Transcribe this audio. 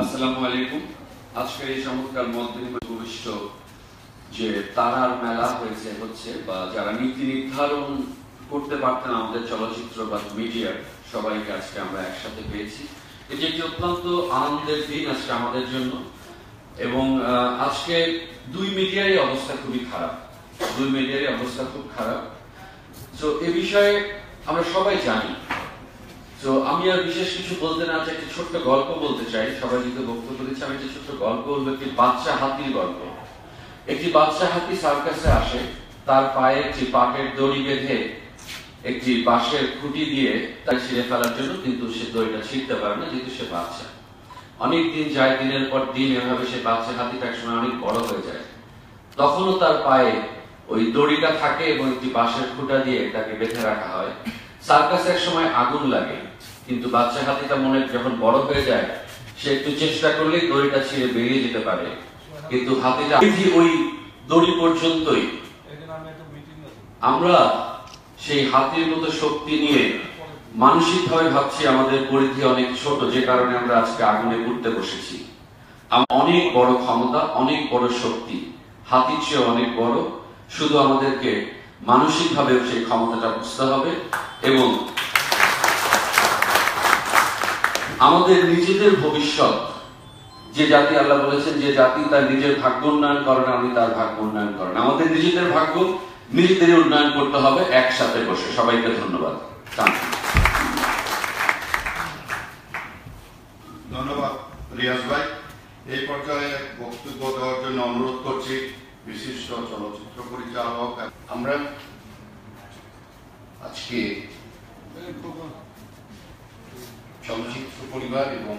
আসসালামু আলাইকুম। আজকের এই চমৎকার মত বিনিময় ভবিষ্য যে তারার মেলা হচ্ছে বা যারা নীতি নির্ধারণ করতে পারতেন আমাদের চলচ্চিত্র বা মিডিয়ার সবাইকে আজকে আমরা একসাথে পেয়েছি। এটি একটি অত্যন্ত আনন্দের দিন আজকে আমাদের জন্য এবং আজকে দুই মিডিয়ারই অবস্থা খুবই খারাপ, খুব খারাপ। তো এ বিষয়ে আমরা সবাই জানি। তো আমি আর বিশেষ কিছু বলতে না চাই, একটি ছোট্ট গল্প বলতে চাই। সবাই যেহেতু বক্তব্য দিচ্ছে, আমি একটি ছোট্ট গল্প বলবো, একটি বাচ্চা হাতির গল্প। একটি বাচ্চা হাতি সার্কাসে আসে, তার পায়ে একটি পাটের দড়ি বেঁধে একটি বাঁশের খুঁটি দিয়ে তাই ছিঁড়ে ফেলার জন্য, কিন্তু সে দড়িটা ছিঁড়তে পারে না যেহেতু সে বাচ্চা। অনেক দিন যায়, দিনের পর দিন এভাবে সে বাচ্চা হাতিটা একসময় অনেক বড় হয়ে যায়। তখনও তার পায়ে ওই দড়িটা থাকে এবং একটি বাঁশের খুঁটা দিয়ে তাকে বেঁধে রাখা হয়। সার্কাসে এক সময় আগুন লাগে, কিন্তু বাচ্চা হাতিটা মনে যখন বড় হয়ে যায়, সে একটু চেষ্টা করলেই দড়িটা ছিঁড়ে বেরিয়ে যেতে পারে, কিন্তু হাতিটা ওই দড়ি পর্যন্তই। আমরা সেই হাতির মতো শক্তি নিয়ে মানসিকভাবে ভাবছি আমাদের পরিধি অনেক ছোট, যে কারণে আমরা আজকে আগুনে পুড়তে বসেছি। অনেক বড় ক্ষমতা, অনেক বড় শক্তি, হাতির চেয়ে অনেক বড়। শুধু আমাদেরকে মানসিকভাবে সেই ক্ষমতাটা বুঝতে হবে এবং আমাদের নিজেদের ভবিষ্যৎ, যে জাতি আল্লাহ বলেছেন যে জাতি তার নিজের ভাগ্য উন্নয়ন করে না, আমি তার ভাগ্য উন্নয়ন করে না। আমাদের নিজেদের ভাগ্য নিজেদেরই উন্নয়ন করতে হবে একসাথে বসে। সবাইকে ধন্যবাদ। ধন্যবাদ রিয়াজ ভাই। এই পর্যায়ে বক্তব্য দেওয়ার জন্য অনুরোধ করছি বিশিষ্ট চলচ্চিত্র পরিচালক। আমরা আজকে চলচ্চিত্র পরিবার এবং